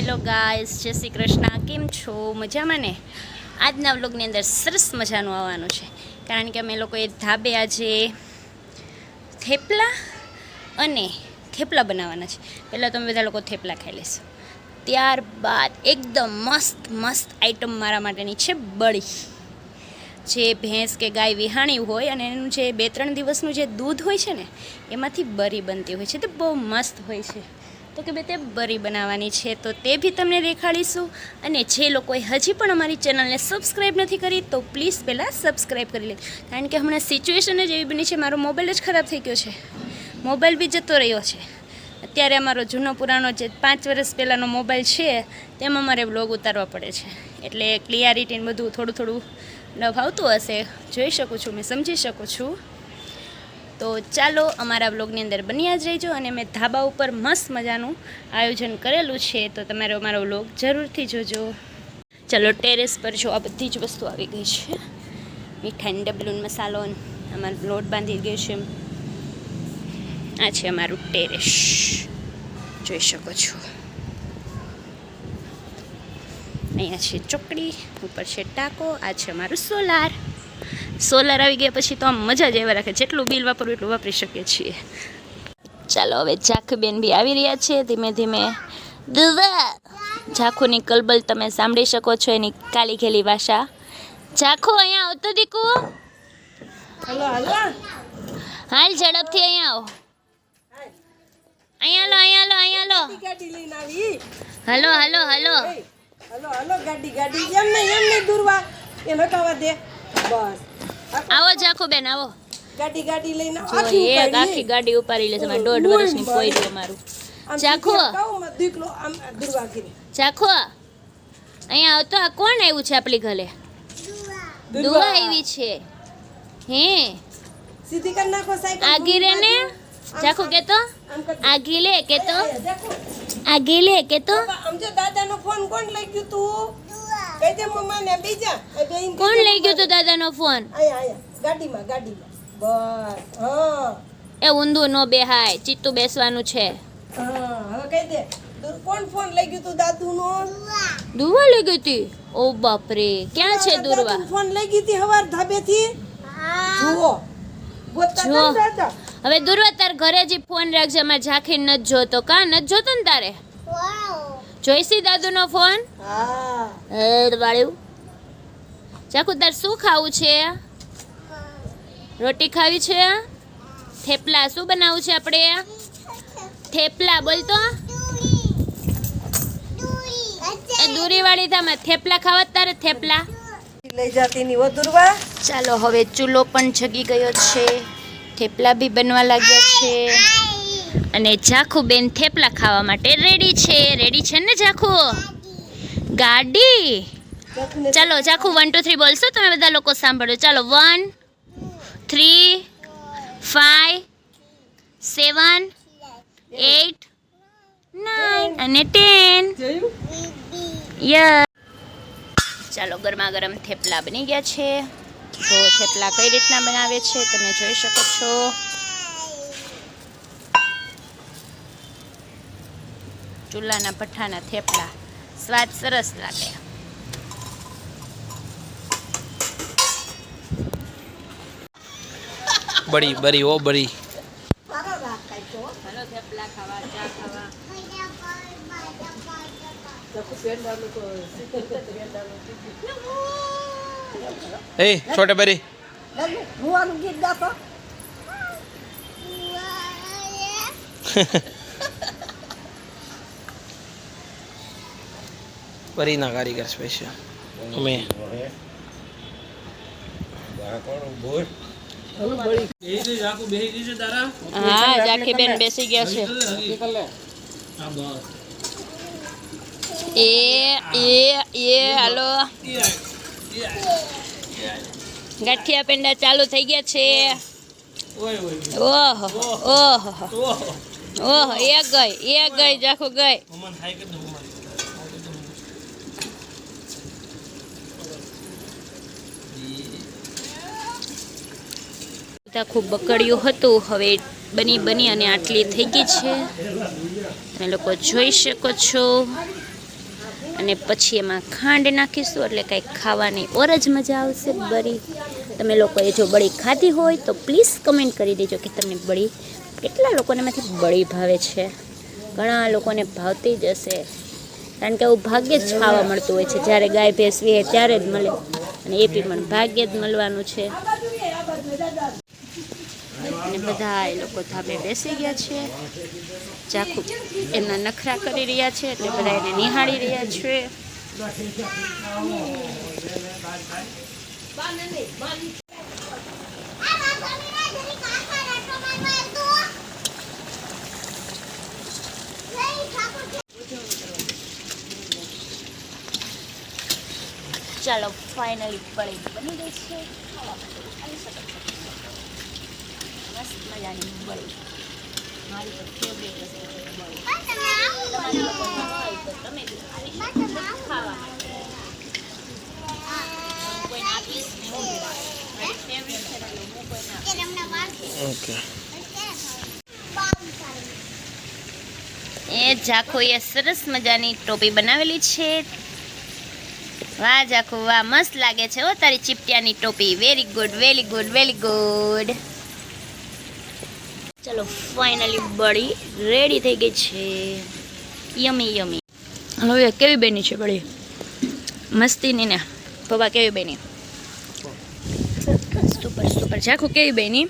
Hello guys, જય શ્રી કૃષ્ણ. કેમ છો? મજામાં ને? આજના વ્લોગની અંદર સરસ મજાનું આવવાનું છે, કારણ કે અમે લોકોએ ધાબે આજે થેપલા બનાવવાના છે. પહેલાં તો અમે બધા લોકો થેપલા ખાઈ લઈશું, ત્યારબાદ એકદમ મસ્ત મસ્ત આઈટમ મારા માટેની છે બળી. જે ભેંસ કે ગાય વિહાણી હોય અને એનું જે 2-3 દિવસનું જે દૂધ હોય છે ને, એમાંથી બરી બનતી હોય છે. તે બહુ મસ્ત હોય છે. તો કે ભાઈ તે બરી બનાવવાની છે, તો તે બી તમને દેખાડીશું. અને જે લોકોએ હજી પણ અમારી ચેનલને સબસ્ક્રાઈબ નથી કરી તો પ્લીઝ પહેલાં સબસ્ક્રાઈબ કરી લે, કારણ કે હમણાં સિચ્યુએશન જ એવી બની છે, મારો મોબાઈલ જ ખરાબ થઈ ગયો છે, મોબાઈલ બી જતો રહ્યો છે. અત્યારે અમારો જૂનો પુરાણો જે 5 વર્ષ પહેલાંનો મોબાઈલ છે તેમાં અમારે વ્લોગ ઉતારવા પડે છે, એટલે ક્લિયરિટી ને બધું થોડું ન ફાવતું હશે, જોઈ શકું છું, મેં સમજી શકું છું. તો ચાલો અમારા વ્લોગની અંદર બન્યા જ રહેજો. અને મેં ધાબા ઉપર મસ્ત મજાનું આયોજન કરેલું છે, તો તમારે અમારો વ્લોગ જરૂરથી જોજો. ચાલો ટેરેસ પર જો આ બધી જ વસ્તુ આવી ગઈ છે, મીઠાઈની ડબલું મસાલો, અમારો લોટ બાંધી ગયો છે. આ છે અમારું ટેરેસ, જોઈ શકો છો. અહીંયા છે ચોકડી, ઉપર છે ટાંકો, આ છે અમારું સોલાર આવી ગયા પછી તો આમ મજા જ એવા રાખે, જેટલું બિલ વાપરવું એટલું વાપરી શકીએ છીએ. ચાલો હવે ઝાખુબેન બી આવી રહ્યા છે ધીમે ધીમે. ઝાખુની કલબલ તમે સાંભળી શકો છો, એની કાલી ઘેલી ભાષા. ઝાખુ અહીંયા આવતો દીકુ, હાલ ઝડપથી અહીંયા આવો, અહીંયા લો. હલો ગાડી એમને દૂરવા એ નકાવા દે. બસ આવો ઝાખુબેન આવો. ગાડી લઈને આખી ગાડી ઉપાડી લે છે, 1.5 વર્ષની પોયરી અમારું. ઝાખુ દીકલો આમ દૂરવા કરી. ઝાખુ અહીંયા આવતો. આ કોણ આવ્યું છે આપણી ઘરે? દુવા આવી છે. હે સીધી કરી નાખો સાયકલ. આગી રે ને ઝાખુ કેતો, આગી લે કેતો, સમજો દાદાનો ફોન કોણ લઈ ગયું તું? કહી દે મમ્માને. બીજા કોણ લઈ ગયો તો દાદાનો ફોન? આયા ગાડીમાં. બસ હા, એ ઊંધું નો બેહાય, ચીતું બેસવાનું છે. હા હવે કહી દે કોણ ફોન લઈ ગયું તું દાદુનો? દુવા લઈ ગઈ હતી. ઓ બાપરે, ક્યાં છે દુરવા? ફોન લઈ ગઈ હતી હવાર ધાબેથી. જુઓ ગોતા દાદા. હવે દુર્વા તાર ઘરે જ ફોન રાખજે, અમાર ઝાંખી નથી જોતો. કા નથી જોતો ને તારે? જોઈસી દાદુનો ફોન? હા વાળ્યું. ઝાખુ તાર શું ખાવું છે? રોટી ખાવી છે? થેપલા શું બનાવવું છે આપણે? થેપલા બોલ તો. દૂરી વાળી થામાં થેપલા ખાવા તારે? થેપલા લઈ જાતી ની વધુરવા. ચાલો હવે ચૂલો પણ જગી ગયો છે, થેપલા બી બનવા લાગ્યા છે, અને ઝાખુબેન થેપલા ખાવા માટે રેડી છે ને ઝાખુ? ગાડી. ચાલો ઝાખુ 1 2 3 બોલશો તમે બધા લોકો સાંભળો. ચાલો 1 3 5 7 8 9 અને 10. યસ. ચાલો ગરમા ગરમ થેપલા બની ગયા છે. તો થેપલા કઈ રીતના બનાવે છે તમે જોઈ શકો છો. ચૂલાના ભઠ્ઠાના થેપલા સ્વાદ સરસ લાગે. બરી ઓ બરી. ચાલો થેપલા ખાવા, ચા ખાવા. એ છોટે બરી. ભુવાનું ગીત ગાતો. બરી ના કારીગર સ્પેશિયલ અમે. હા ઝાંખીબેન બેસી ગયા છે. હાલો ગાંઠિયા પેંડા ચાલુ થઈ ગયા છે. ઓહો એક ગઈ ઝાખુ ગઈ. ખૂબ બકડ્યું હતું, હવે બની અને આટલી થઈ ગઈ છે. તમે લોકો જોઈ શકો છો. અને પછી એમાં ખાંડ નાખીશું એટલે કંઈક ખાવાની ઓર જ મજા આવશે બળી. તમે લોકોએ જો બળી ખાધી હોય તો પ્લીઝ કમેન્ટ કરી દેજો કે તમને બળી કેટલા લોકોને એમાંથી બળી ભાવે છે. ઘણા લોકોને ભાવતી જ હશે, કારણ કે એવું ભાગ્યે જ ખાવા મળતું હોય છે. જ્યારે ગાય ભેંસ વિહે ત્યારે જ મળે, અને એ પણ ભાગ્યે જ મળવાનું છે. અને બધા એ લોકો ધાબે બેસી ગયા છે. ચાકુ એમના નખરા કરી રહ્યા છે એટલે બધા એને નિહાળી રહ્યા છે. ચાલો ફાઇનલી બળી બની ગઈ છે. મસ્ત મજાની બળી. મારી તો ફેવરેટ વસ્તુ છે બળી. તમારી લોકોને હોય તો તમે બી આવી શકો ખાવા માટે. હું કોઈને આપીશ ને હું બી મારી ફેવરેટ છે એટલે હું કોઈને આપીશ. ઓકે. એ ઝાખોએ સરસ મજાની ટોપી બનાવેલી છે. વાહ ઝાખો વાહ, મસ્ત લાગે છે હો તારી ચીપટિયાની ટોપી. Very good very good very good. ચલો ફાઇનલી બળી રેડી થઈ ગઈ છે. યમી યમી. હવે કેવી બની છે બળી? મસ્તીની ને પપ્પા કેવી બની? Super super. ઝાખો કેવી બની?